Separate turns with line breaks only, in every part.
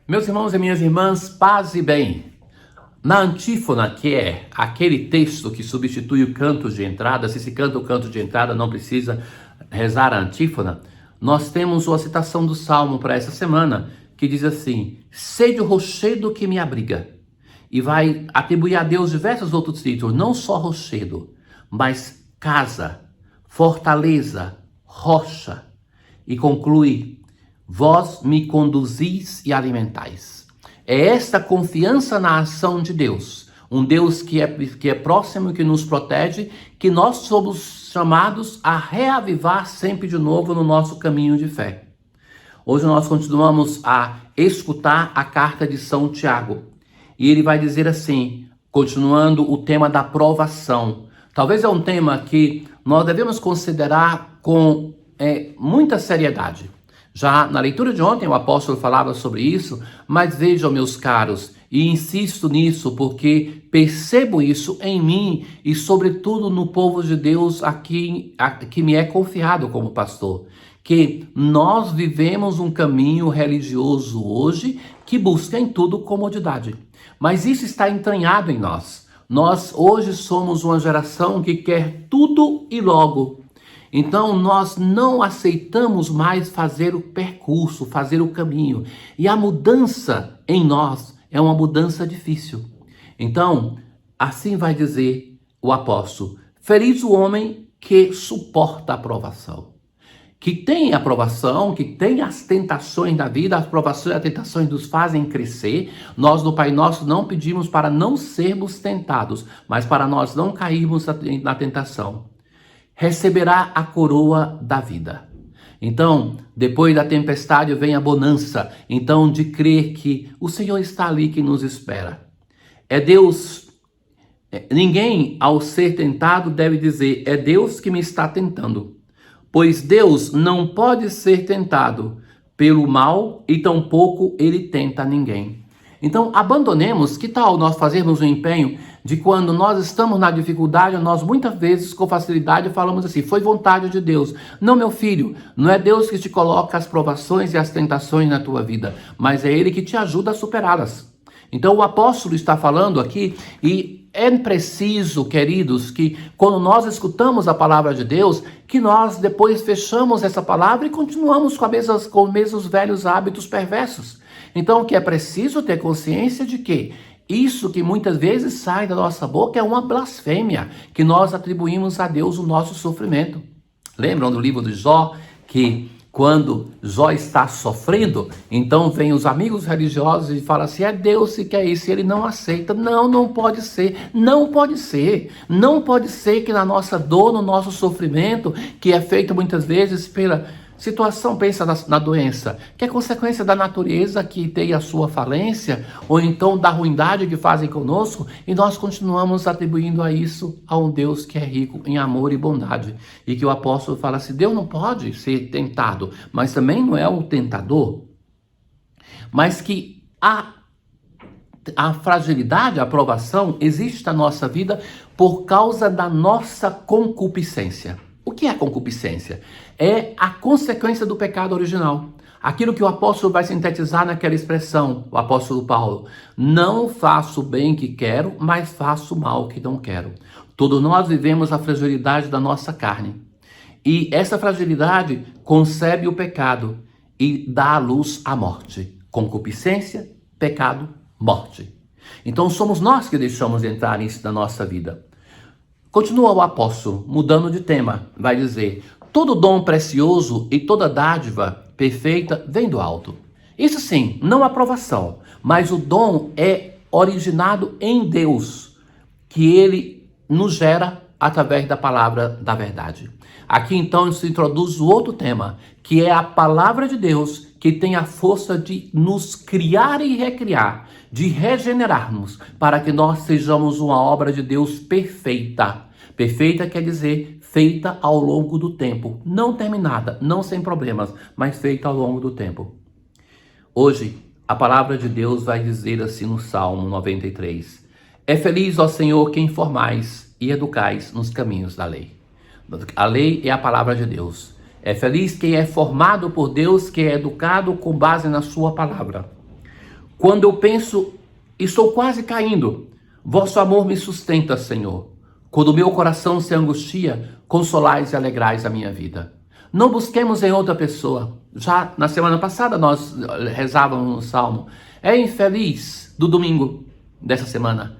Meus irmãos e minhas irmãs, paz e bem. Na antífona, que é aquele texto que substitui o canto de entrada, se se canta o canto de entrada, não precisa rezar a antífona, nós temos uma citação do Salmo para essa semana, que diz assim: sede o rochedo que me abriga. E vai atribuir a Deus diversos outros títulos, não só rochedo, mas casa, fortaleza, rocha. E conclui: vós me conduzis e alimentais. É esta confiança na ação de Deus, um Deus que é próximo, que nos protege, que nós somos chamados a reavivar sempre de novo no nosso caminho de fé. Hoje nós continuamos a escutar a carta de São Tiago. E ele vai dizer assim, continuando o tema da provação. Talvez é um tema que nós devemos considerar com muita seriedade. Já na leitura de ontem o apóstolo falava sobre isso, mas vejam, meus caros, e insisto nisso porque percebo isso em mim e sobretudo no povo de Deus aqui que me é confiado como pastor, que nós vivemos um caminho religioso hoje que busca em tudo comodidade, mas isso está entranhado em nós. Nós hoje somos uma geração que quer tudo e logo. Então nós não aceitamos mais fazer o percurso, fazer o caminho. E a mudança em nós é uma mudança difícil. Então, assim vai dizer o apóstolo: feliz o homem que suporta a provação. Que tem a provação, que tem as tentações da vida, as provações e as tentações nos fazem crescer. Nós no Pai Nosso não pedimos para não sermos tentados, mas para nós não cairmos na tentação. Receberá a coroa da vida. Então, depois da tempestade vem a bonança, então de crer que o Senhor está ali que nos espera. É Deus, ninguém ao ser tentado deve dizer, é Deus que me está tentando, pois Deus não pode ser tentado pelo mal e tampouco ele tenta ninguém. Então, abandonemos, que tal nós fazermos o empenho de quando nós estamos na dificuldade, nós muitas vezes com facilidade falamos assim, foi vontade de Deus. Não, meu filho, não é Deus que te coloca as provações e as tentações na tua vida, mas é Ele que te ajuda a superá-las. Então o apóstolo está falando aqui e é preciso, queridos, que quando nós escutamos a palavra de Deus, que nós depois fechamos essa palavra e continuamos com os mesmos velhos hábitos perversos. Então, o que é preciso ter consciência de que isso que muitas vezes sai da nossa boca é uma blasfêmia, que nós atribuímos a Deus o nosso sofrimento. Lembram do livro de Jó, que quando Jó está sofrendo, então vem os amigos religiosos e falam assim, é Deus que quer isso, e ele não aceita. Não, não pode ser, não pode ser. Não pode ser que na nossa dor, no nosso sofrimento, que é feito muitas vezes pela situação, pensa na doença, que é consequência da natureza que tem a sua falência, ou então da ruindade que fazem conosco, e nós continuamos atribuindo a isso a um Deus que é rico em amor e bondade. E que o apóstolo fala assim, Deus não pode ser tentado, mas também não é o tentador. Mas que a fragilidade, a provação existe na nossa vida por causa da nossa concupiscência. O que é a concupiscência? É a consequência do pecado original. Aquilo que o apóstolo vai sintetizar naquela expressão, o apóstolo Paulo. Não faço o bem que quero, mas faço o mal que não quero. Todos nós vivemos a fragilidade da nossa carne. E essa fragilidade concebe o pecado e dá à luz a morte. Concupiscência, pecado, morte. Então somos nós que deixamos entrar nisso na nossa vida. Continua o apóstolo, mudando de tema, vai dizer, todo dom precioso e toda dádiva perfeita vem do alto. Isso sim, não a aprovação, mas o dom é originado em Deus, que Ele nos gera através da palavra da verdade. Aqui então se introduz o outro tema, que é a palavra de Deus, que tem a força de nos criar e recriar, de regenerarmos, para que nós sejamos uma obra de Deus perfeita. Perfeita quer dizer feita ao longo do tempo, não terminada, não sem problemas, mas feita ao longo do tempo. Hoje, a palavra de Deus vai dizer assim no Salmo 93, é feliz, ó Senhor, quem formais e educais nos caminhos da lei. A lei é a palavra de Deus. É feliz quem é formado por Deus, que é educado com base na sua palavra. Quando eu penso, estou quase caindo, vosso amor me sustenta, Senhor. Quando o meu coração se angustia, consolais e alegrais a minha vida. Não busquemos em outra pessoa. Já na semana passada nós rezávamos no Salmo. É infeliz do domingo dessa semana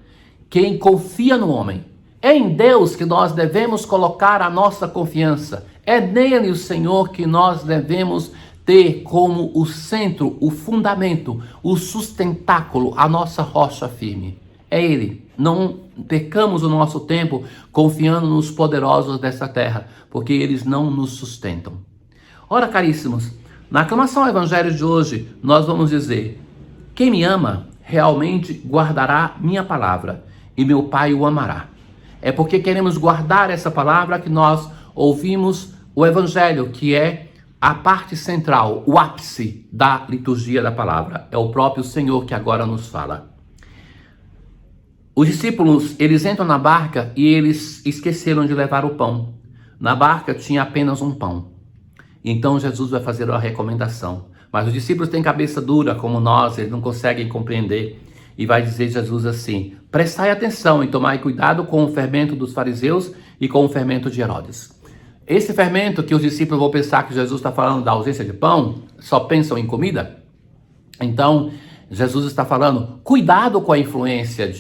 quem confia no homem. É em Deus que nós devemos colocar a nossa confiança. É nele, o Senhor, que nós devemos ter como o centro, o fundamento, o sustentáculo, a nossa rocha firme. É Ele. Não percamos o nosso tempo confiando nos poderosos dessa terra, porque eles não nos sustentam. Ora, caríssimos, na aclamação ao Evangelho de hoje, nós vamos dizer: quem me ama realmente guardará minha palavra, e meu Pai o amará. É porque queremos guardar essa palavra que nós ouvimos o Evangelho, que é a parte central, o ápice da liturgia da palavra. É o próprio Senhor que agora nos fala. Os discípulos, eles entram na barca e eles esqueceram de levar o pão. Na barca tinha apenas um pão. Então Jesus vai fazer uma recomendação. Mas os discípulos têm cabeça dura como nós, eles não conseguem compreender. E vai dizer Jesus assim: prestai atenção e tomai cuidado com o fermento dos fariseus e com o fermento de Herodes. Esse fermento que os discípulos vão pensar que Jesus está falando da ausência de pão, só pensam em comida. Então Jesus está falando, cuidado com a influência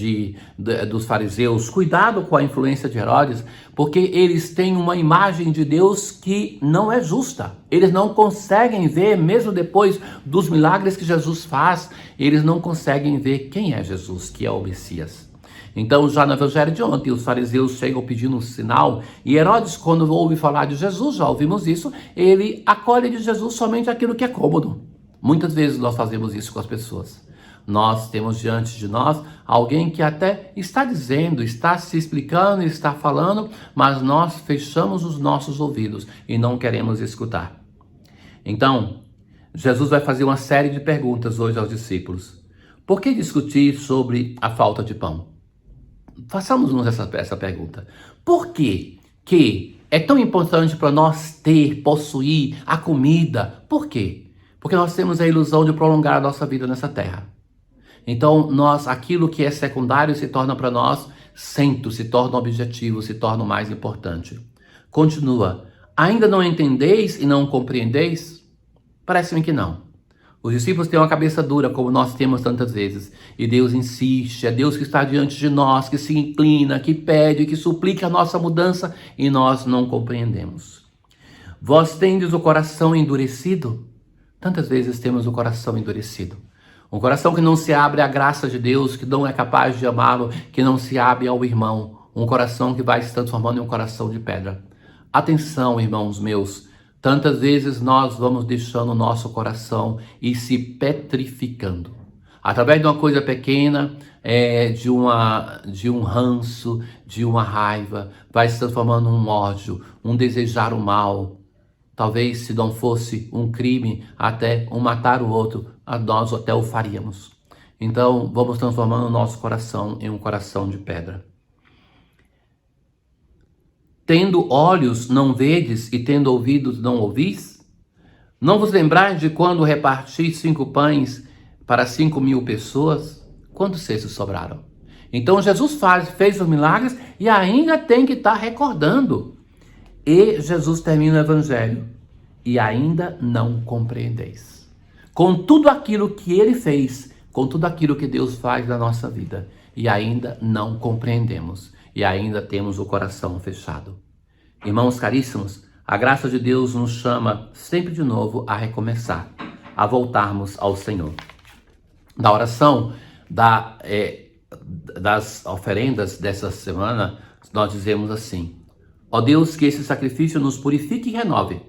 dos fariseus, cuidado com a influência de Herodes, porque eles têm uma imagem de Deus que não é justa. Eles não conseguem ver, mesmo depois dos milagres que Jesus faz, eles não conseguem ver quem é Jesus, que é o Messias. Então, já no Evangelho de ontem, os fariseus chegam pedindo um sinal, e Herodes, quando ouve falar de Jesus, já ouvimos isso, ele acolhe de Jesus somente aquilo que é cômodo. Muitas vezes nós fazemos isso com as pessoas. Nós temos diante de nós alguém que até está dizendo, está se explicando, está falando, mas nós fechamos os nossos ouvidos e não queremos escutar. Então, Jesus vai fazer uma série de perguntas hoje aos discípulos. Por que discutir sobre a falta de pão? Façamos-nos essa pergunta. Por que é tão importante para nós possuir a comida? Por quê? Porque nós temos a ilusão de prolongar a nossa vida nessa terra. Então, aquilo que é secundário se torna para nós centro, se torna objetivo, se torna o mais importante. Continua. Ainda não entendeis e não compreendeis? Parece-me que não. Os discípulos têm uma cabeça dura, como nós temos tantas vezes. E Deus insiste, é Deus que está diante de nós, que se inclina, que pede, que suplica a nossa mudança, e nós não compreendemos. Vós tendes o coração endurecido? Tantas vezes temos o coração endurecido. Um coração que não se abre à graça de Deus, que não é capaz de amá-lo, que não se abre ao irmão. Um coração que vai se transformando em um coração de pedra. Atenção, irmãos meus. Tantas vezes nós vamos deixando o nosso coração e se petrificando. Através de uma coisa pequena, de um ranço, de uma raiva, vai se transformando num ódio, um desejar o mal. Talvez, se não fosse um crime, até um matar o outro, nós até o faríamos. Então, vamos transformando o nosso coração em um coração de pedra. Tendo olhos, não vedes, e tendo ouvidos, não ouvis? Não vos lembrais de quando reparti 5 pães para 5.000 pessoas? Quantos cestos sobraram? Então, Jesus fez os milagres e ainda tem que estar recordando. E Jesus termina o Evangelho. E ainda não compreendeis. Com tudo aquilo que Ele fez, com tudo aquilo que Deus faz na nossa vida. E ainda não compreendemos. E ainda temos o coração fechado. Irmãos caríssimos, a graça de Deus nos chama sempre de novo a recomeçar. A voltarmos ao Senhor. Na oração das oferendas dessa semana, nós dizemos assim: ó Deus, que esse sacrifício nos purifique e renove,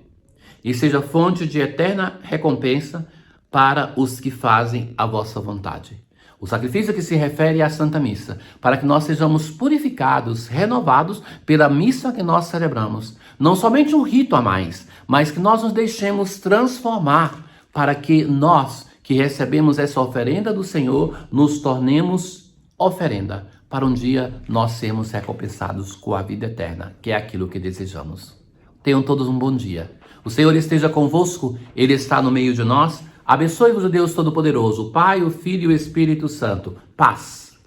e seja fonte de eterna recompensa para os que fazem a vossa vontade. O sacrifício que se refere à Santa Missa, para que nós sejamos purificados, renovados pela missa que nós celebramos. Não somente um rito a mais, mas que nós nos deixemos transformar, para que nós, que recebemos essa oferenda do Senhor, nos tornemos oferenda, para um dia nós sermos recompensados com a vida eterna, que é aquilo que desejamos. Tenham todos um bom dia. O Senhor esteja convosco, Ele está no meio de nós. Abençoe-vos o Deus Todo-Poderoso, o Pai, o Filho e o Espírito Santo. Paz.